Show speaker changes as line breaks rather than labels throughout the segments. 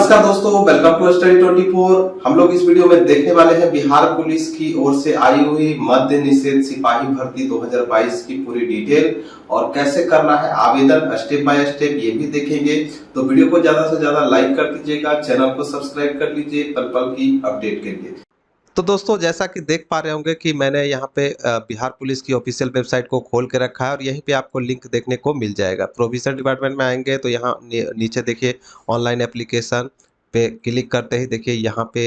नमस्कार दोस्तों, welcome to study 24। हम लोग इस वीडियो में देखने वाले हैं बिहार पुलिस की ओर से आई हुई मद्य निषेध सिपाही भर्ती 2022 की पूरी डिटेल और कैसे करना है आवेदन स्टेप बाय स्टेप, ये भी देखेंगे। तो वीडियो को ज्यादा से ज्यादा लाइक कर दीजिएगा, चैनल को सब्सक्राइब कर लीजिए पल पल की अपडेट के लिए। तो दोस्तों, जैसा कि देख पा रहे होंगे कि मैंने यहाँ पे बिहार पुलिस की ऑफिशियल वेबसाइट को खोल के रखा है और यहीं पे आपको लिंक देखने को मिल जाएगा। प्रोविजन डिपार्टमेंट में आएंगे तो यहाँ नीचे देखिए ऑनलाइन एप्लीकेशन पे क्लिक करते ही देखिए यहाँ पे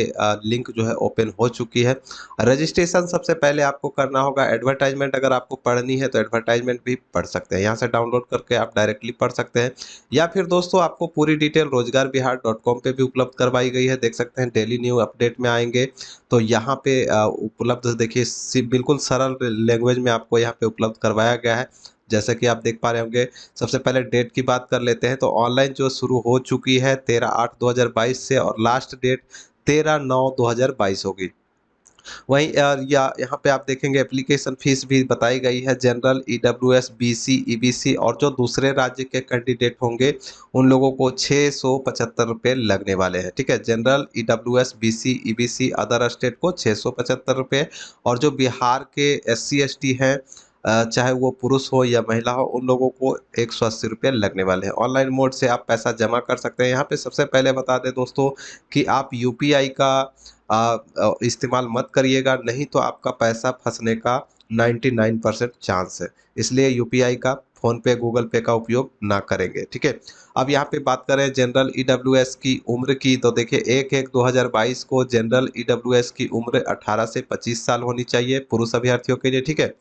लिंक जो है ओपन हो चुकी है। रजिस्ट्रेशन सबसे पहले आपको करना होगा। एडवर्टाइजमेंट अगर आपको पढ़नी है तो एडवर्टाइजमेंट भी पढ़ सकते हैं, यहाँ से डाउनलोड करके आप डायरेक्टली पढ़ सकते हैं। या फिर दोस्तों आपको पूरी डिटेल रोजगारबिहार.com पे भी उपलब्ध करवाई गई है, देख सकते हैं। डेली न्यू अपडेट में आएंगे तो यहाँ पे उपलब्ध देखिए बिल्कुल सरल लैंग्वेज में आपको यहाँ पे उपलब्ध करवाया गया है। जैसे कि आप देख पा रहे होंगे। सबसे पहले डेट की बात कर लेते हैं तो ऑनलाइन जो शुरू हो चुकी है 13/8/2022 से और लास्ट डेट 13/9/2022 होगी। वहीं यहाँ पे आप देखेंगे एप्लीकेशन फीस भी बताई गई है। जनरल, ईडब्ल्यूएस, बीसी, ईबीसी और जो दूसरे राज्य के कैंडिडेट होंगे उन लोगों को 675 रुपये लगने वाले हैं। ठीक है, general, EWS, BC, EBC other state को 675 रुपये और जो बिहार के SC ST हैं चाहे वो पुरुष हो या महिला हो उन लोगों को 180 रुपये लगने वाले हैं। ऑनलाइन मोड से आप पैसा जमा कर सकते हैं। यहाँ पे सबसे पहले बता दें दोस्तों कि आप UPI का इस्तेमाल मत करिएगा, नहीं तो आपका पैसा फंसने का 99% चांस है। इसलिए UPI का, फोन पे, गूगल पे का उपयोग ना करेंगे। ठीक है, अब यहाँ पे बात करें जनरल EWS की उम्र की तो देखिए 1/1/2022 को जनरल EWS की उम्र 18 से 25 साल होनी चाहिए पुरुष अभ्यर्थियों के लिए। ठीक है,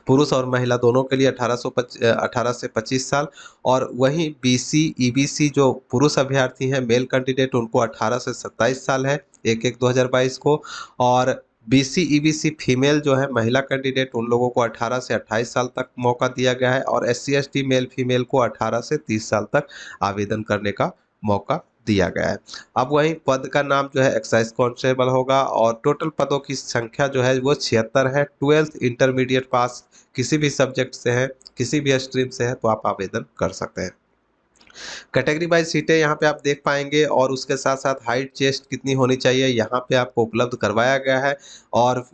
पुरुष और महिला दोनों के लिए 18 से 25 साल। और वहीं BC EBC जो पुरुष अभ्यर्थी हैं मेल कैंडिडेट उनको 18 से 27 साल है 1/1/2022 को। और BC EBC फीमेल जो है महिला कैंडिडेट उन लोगों को 18 से 28 साल तक मौका दिया गया है और SC ST मेल फीमेल को 18 से 30 साल तक आवेदन करने का मौका दिया गया है। अब वहीं पद का नाम जो है एक्साइज कांस्टेबल होगा और टोटल पदों की संख्या जो है वो 76 है। 12th इंटरमीडिएट पास किसी भी सब्जेक्ट से है, किसी भी स्ट्रीम से है तो आप आवेदन कर सकते हैं। कैटेगरी वाइज सीटें यहाँ पे आप देख पाएंगे और उसके साथ साथ हाइट चेस्ट कितनी होनी चाहिए यहाँ पे आपको उपलब्ध करवाया गया है। और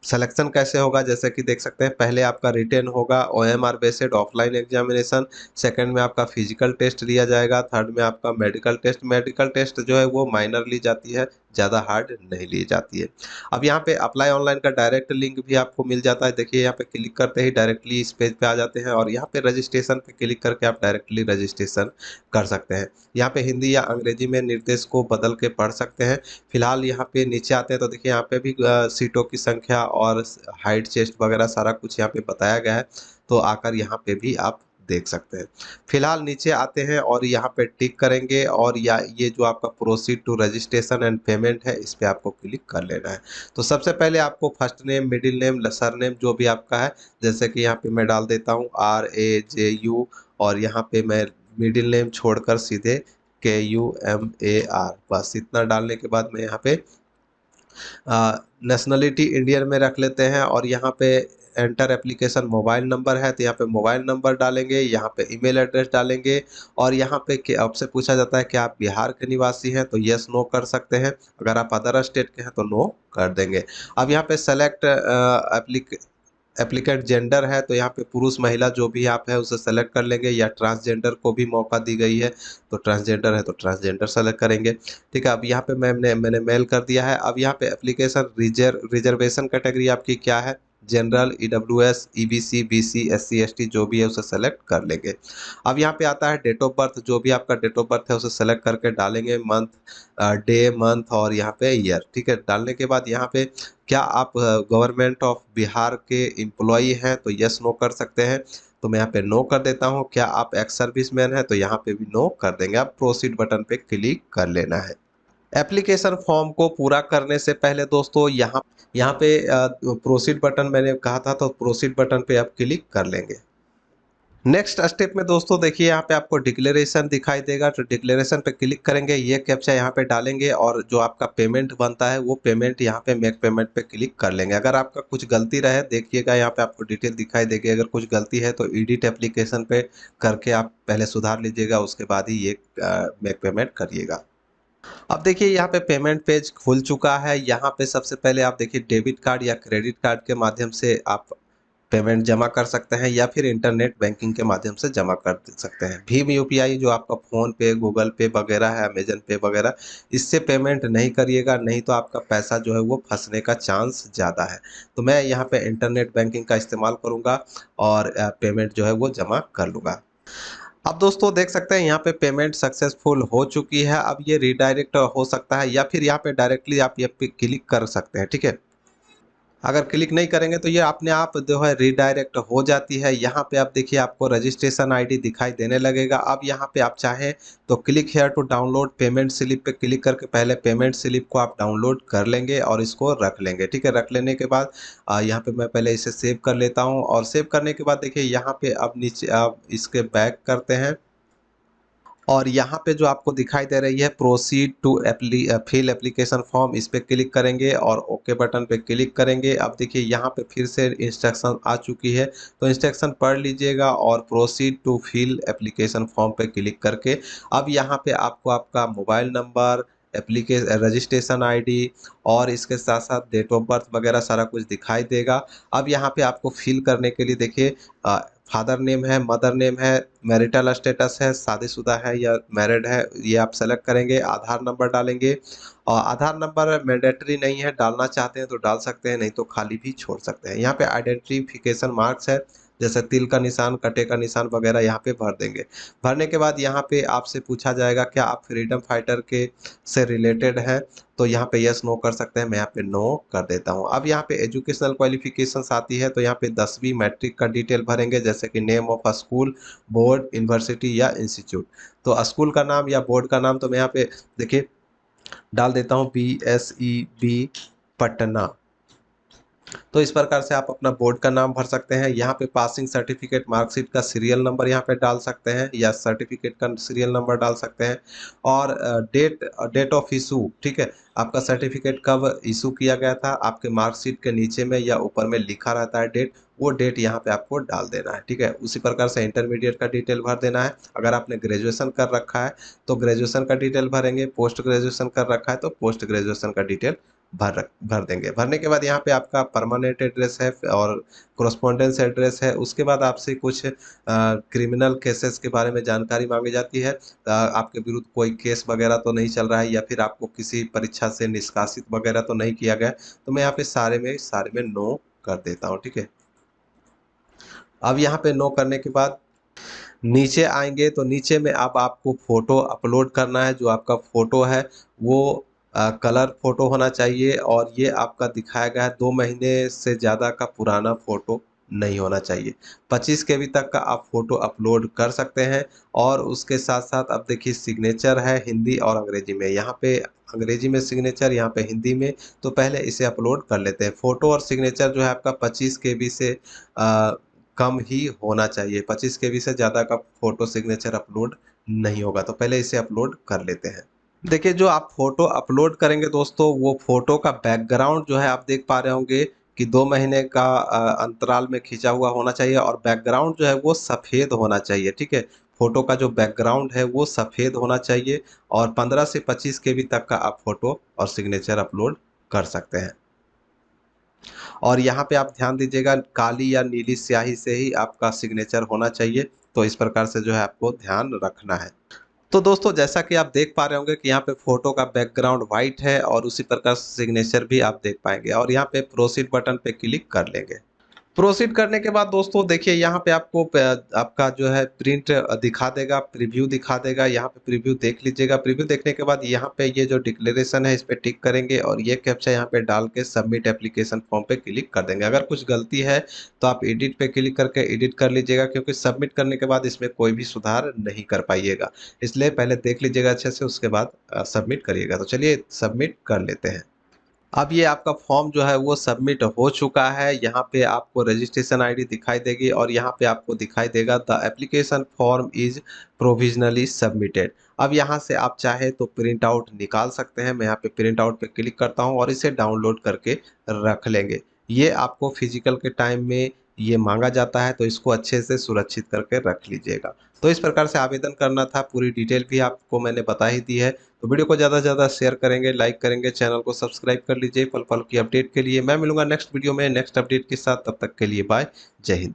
सिलेक्शन कैसे होगा जैसे कि देख सकते हैं, पहले आपका रिटेन होगा OMR based offline examination, second में आपका फिजिकल टेस्ट लिया जाएगा, थर्ड में आपका मेडिकल टेस्ट। मेडिकल टेस्ट जो है वो माइनर ली जाती है, ज़्यादा हार्ड नहीं ली जाती है। अब यहाँ पे अप्लाई ऑनलाइन का डायरेक्ट लिंक भी आपको मिल जाता है। देखिए यहाँ पे क्लिक करते ही डायरेक्टली इस पेज पे आ जाते हैं और यहाँ पे रजिस्ट्रेशन पे क्लिक करके आप डायरेक्टली रजिस्ट्रेशन कर सकते हैं। यहाँ पे हिंदी या अंग्रेजी में निर्देश को बदल के पढ़ सकते हैं। फिलहाल यहाँ पे नीचे आते हैं तो देखिए यहाँ पे भी सीटों की संख्या और हाइट चेस्ट वगैरह सारा कुछ यहाँ पे बताया गया है, तो आकर यहाँ पे भी आप देख सकते हैं। फिलहाल नीचे आते हैं और यहाँ पे टिक करेंगे और ये जो आपका proceed to registration and payment है इस पे आपको क्लिक कर लेना है। तो सबसे पहले आपको first name, middle name, sir name जो भी आपका है, जैसे कि यहाँ पे मैं डाल देता हूँ RAJU और यहाँ पे मैं मिडिल नेम छोड़कर सीधे KUMAR, बस इतना डालने के बाद मैं यहाँ पे नेशनलिटी इंडियन में रख लेते हैं और यहाँ पे एंटर एप्लीकेशन मोबाइल नंबर है तो यहाँ पे मोबाइल नंबर डालेंगे, यहाँ पे ईमेल एड्रेस डालेंगे और यहाँ पे आपसे पूछा जाता है कि आप बिहार के निवासी हैं तो यस नो कर सकते हैं, अगर आप अदर स्टेट के हैं तो नो कर देंगे। अब यहाँ पे सेलेक्ट एप्लीकेंट जेंडर है तो यहाँ पे पुरुष महिला जो भी आप है उसे सेलेक्ट कर लेंगे, या ट्रांसजेंडर को भी मौका दी गई है तो ट्रांसजेंडर है तो ट्रांसजेंडर सेलेक्ट करेंगे। ठीक है, अब यहाँ पे मैंने मेल कर दिया है। अब यहाँ पे एप्लीकेशन रिजर्वेशन कैटेगरी आपकी क्या है, general, EWS, EBC, BC, SC ST जो भी है उसे सेलेक्ट कर लेंगे। अब यहाँ पे आता है डेट ऑफ बर्थ, जो भी आपका डेट ऑफ बर्थ है उसे सेलेक्ट करके डालेंगे, मंथ, डे, मंथ और यहाँ पे ईयर। ठीक है, डालने के बाद यहाँ पे क्या आप गवर्नमेंट ऑफ बिहार के एम्प्लॉई हैं तो यस नो कर सकते हैं, तो मैं यहाँ पे नो कर देता हूँ। क्या आप एक्स सर्विसमैन हैं तो यहाँ पे भी नो कर देंगे। आप प्रोसीड बटन पे क्लिक कर लेना है। एप्लीकेशन फॉर्म को पूरा करने से पहले दोस्तों यहाँ पे प्रोसीड बटन मैंने कहा था तो प्रोसीड बटन पे आप क्लिक कर लेंगे। नेक्स्ट स्टेप में दोस्तों देखिए यहाँ पे आपको डिक्लेरेशन दिखाई देगा तो डिक्लेरेशन पे क्लिक करेंगे, ये कैप्चा यहाँ पे डालेंगे और जो आपका पेमेंट बनता है वो पेमेंट यहाँ पे मेक पेमेंट पे क्लिक कर लेंगे। अगर आपका कुछ गलती रहे देखिएगा यहाँ पे आपको डिटेल दिखाई देगी, अगर कुछ गलती है तो एडिट एप्लीकेशन पे करके आप पहले सुधार लीजिएगा, उसके बाद ही ये मेक पेमेंट करिएगा। अब देखिए यहाँ पे पेमेंट पेज खुल चुका है। यहाँ पे सबसे पहले आप देखिए डेबिट कार्ड या क्रेडिट कार्ड के माध्यम से आप पेमेंट जमा कर सकते हैं या फिर इंटरनेट बैंकिंग के माध्यम से जमा कर सकते हैं। भीम यूपीआई जो आपका फ़ोन पे, गूगल पे वगैरह है, अमेजन पे वगैरह, इससे पेमेंट नहीं करिएगा, नहीं तो आपका पैसा जो है वो फंसने का चांस ज़्यादा है। तो मैं यहाँ पे इंटरनेट बैंकिंग का इस्तेमाल करूँगा और पेमेंट जो है वो जमा कर लूँगा। अब दोस्तों देख सकते हैं यहाँ पे पेमेंट सक्सेसफुल हो चुकी है। अब ये रीडायरेक्ट हो सकता है या फिर यहाँ पे डायरेक्टली आप ये पे क्लिक कर सकते हैं, ठीक है। अगर क्लिक नहीं करेंगे तो ये अपने आप जो है रीडायरेक्ट हो जाती है। यहाँ पे आप देखिए आपको रजिस्ट्रेशन आईडी दिखाई देने लगेगा। अब यहाँ पे आप चाहें तो click here to download payment slip पे क्लिक करके पहले पेमेंट स्लिप को आप डाउनलोड कर लेंगे और इसको रख लेंगे, ठीक है। रख लेने के बाद यहाँ पे मैं पहले इसे सेव कर लेता हूँ और सेव करने के बाद देखिए यहाँ पे अब नीचे आप इसके बैक करते हैं और यहाँ पे जो आपको दिखाई दे रही है proceed to fill application form, इस पे क्लिक करेंगे और ओके बटन पे क्लिक करेंगे। अब देखिए यहाँ पे फिर से इंस्ट्रक्शन आ चुकी है, तो इंस्ट्रक्शन पढ़ लीजिएगा और proceed to fill application form पे क्लिक करके अब यहाँ पे आपको आपका मोबाइल नंबर, रजिस्ट्रेशन आईडी और इसके साथ साथ डेट ऑफ बर्थ वगैरह सारा कुछ दिखाई देगा। अब यहाँ पे आपको फिल करने के लिए देखिए फादर नेम है, मदर नेम है, मैरिटल स्टेटस है, शादीशुदा है या मैरिड है, ये आप सेलेक्ट करेंगे। आधार नंबर डालेंगे और आधार नंबर मैंडेटरी नहीं है, डालना चाहते हैं तो डाल सकते हैं, नहीं तो खाली भी छोड़ सकते हैं। यहाँ पे आइडेंटिफिकेशन मार्क्स है, जैसे तिल का निशान, कटे का निशान वगैरह यहाँ पे भर देंगे। भरने के बाद यहाँ पे आपसे पूछा जाएगा क्या आप फ्रीडम फाइटर के से रिलेटेड हैं, तो यहाँ पे यस नो कर सकते हैं। मैं यहाँ पे नो कर देता हूँ। अब यहाँ पे एजुकेशनल क्वालिफिकेशंस आती है, तो यहाँ पे 10वीं मैट्रिक का डिटेल भरेंगे, जैसे कि name of a school, board, university या इंस्टीट्यूट। तो स्कूल का नाम या बोर्ड का नाम तो मैं यहाँ पे देखिए डाल देता हूँ BSEB पटना। तो इस प्रकार से आप अपना बोर्ड का नाम भर सकते हैं। यहाँ पे पासिंग सर्टिफिकेट, मार्कशीट का सीरियल नंबर यहाँ पे डाल सकते हैं या सर्टिफिकेट का सीरियल नंबर डाल सकते हैं और डेट ऑफ इशू, ठीक है। आपका सर्टिफिकेट कब इशू किया गया था, आपके मार्कशीट के नीचे में या ऊपर में लिखा रहता है डेट, वो डेट यहाँ पे आपको डाल देना है, ठीक है। उसी प्रकार से इंटरमीडिएट का डिटेल भर देना है। अगर आपने ग्रेजुएशन कर रखा है तो ग्रेजुएशन का डिटेल भरेंगे, पोस्ट ग्रेजुएशन कर रखा है तो पोस्ट ग्रेजुएशन का डिटेल भर देंगे। भरने के बाद यहाँ पे आपका परमानेंट एड्रेस है और कोरस्पोंडेंस एड्रेस है। उसके बाद आपसे कुछ क्रिमिनल केसेस के बारे में जानकारी मांगी जाती है। आपके विरुद्ध कोई केस वगैरह तो नहीं चल रहा है या फिर आपको किसी परीक्षा से निष्कासित वगैरह तो नहीं किया गया, तो मैं यहाँ पे सारे में नो कर देता हूँ, ठीक है। अब यहाँ पे नो करने के बाद नीचे आएंगे तो नीचे में अब आपको फ़ोटो अपलोड करना है। जो आपका फ़ोटो है वो कलर फ़ोटो होना चाहिए और ये आपका दिखाया गया है 2 महीने से ज़्यादा का पुराना फ़ोटो नहीं होना चाहिए। 25 केबी तक का आप फ़ोटो अपलोड कर सकते हैं और उसके साथ-साथ अब देखिए सिग्नेचर है हिंदी और अंग्रेजी में। यहाँ पे अंग्रेजी में सिग्नेचर, यहाँ पे हिंदी में, तो पहले इसे अपलोड कर लेते हैं। फ़ोटो और सिग्नेचर जो है आपका 25 केबी से कम ही होना चाहिए। 25 केबी से ज़्यादा का फ़ोटो सिग्नेचर अपलोड नहीं होगा, तो पहले इसे अपलोड कर लेते हैं। देखिए जो आप फ़ोटो अपलोड करेंगे दोस्तों, वो फ़ोटो का बैकग्राउंड जो है आप देख पा रहे होंगे कि 2 महीने का अंतराल में खींचा हुआ होना चाहिए और बैकग्राउंड जो है वो सफ़ेद होना चाहिए, ठीक है। फ़ोटो का जो बैकग्राउंड है वो सफ़ेद होना चाहिए और 15 से 25 केबी तक का आप फ़ोटो और सिग्नेचर अपलोड कर सकते हैं। और यहाँ पे आप ध्यान दीजिएगा काली या नीली स्याही से ही आपका सिग्नेचर होना चाहिए, तो इस प्रकार से जो है आपको ध्यान रखना है। तो दोस्तों जैसा कि आप देख पा रहे होंगे कि यहाँ पे फ़ोटो का बैकग्राउंड वाइट है और उसी प्रकार सिग्नेचर भी आप देख पाएँगे और यहाँ पे प्रोसीड बटन पे क्लिक कर लेंगे। प्रोसीड करने के बाद दोस्तों देखिए यहाँ पे आपको आपका जो है प्रिंट दिखा देगा, प्रीव्यू दिखा देगा। यहाँ पे प्रीव्यू देख लीजिएगा। प्रीव्यू देखने के बाद यहाँ पे ये जो डिक्लेरेशन है इस पे टिक करेंगे और ये कैप्चा यहाँ पे डाल के सबमिट एप्लीकेशन फॉर्म पे क्लिक कर देंगे। अगर कुछ गलती है तो आप एडिट पे क्लिक करके एडिट कर लीजिएगा, क्योंकि सबमिट करने के बाद इसमें कोई भी सुधार नहीं कर पाइएगा। इसलिए पहले देख लीजिएगा अच्छे से, उसके बाद सबमिट करिएगा। तो चलिए सबमिट कर लेते हैं। अब ये आपका फॉर्म जो है वो सबमिट हो चुका है। यहाँ पे आपको रजिस्ट्रेशन आईडी दिखाई देगी और यहाँ पे आपको दिखाई देगा the application form is provisionally submitted. अब यहाँ से आप चाहे तो प्रिंट आउट निकाल सकते हैं। मैं यहाँ पे प्रिंट आउट पे क्लिक करता हूँ और इसे डाउनलोड करके रख लेंगे। ये आपको फिजिकल के टाइम में ये मांगा जाता है, तो इसको अच्छे से सुरक्षित करके रख लीजिएगा। तो इस प्रकार से आवेदन करना था, पूरी डिटेल भी आपको मैंने बता ही दी है। तो वीडियो को ज़्यादा से ज़्यादा शेयर करेंगे, लाइक करेंगे, चैनल को सब्सक्राइब कर लीजिए पल पल की अपडेट के लिए। मैं मिलूंगा नेक्स्ट वीडियो में नेक्स्ट अपडेट के साथ, तब तक के लिए बाय, जय हिंद।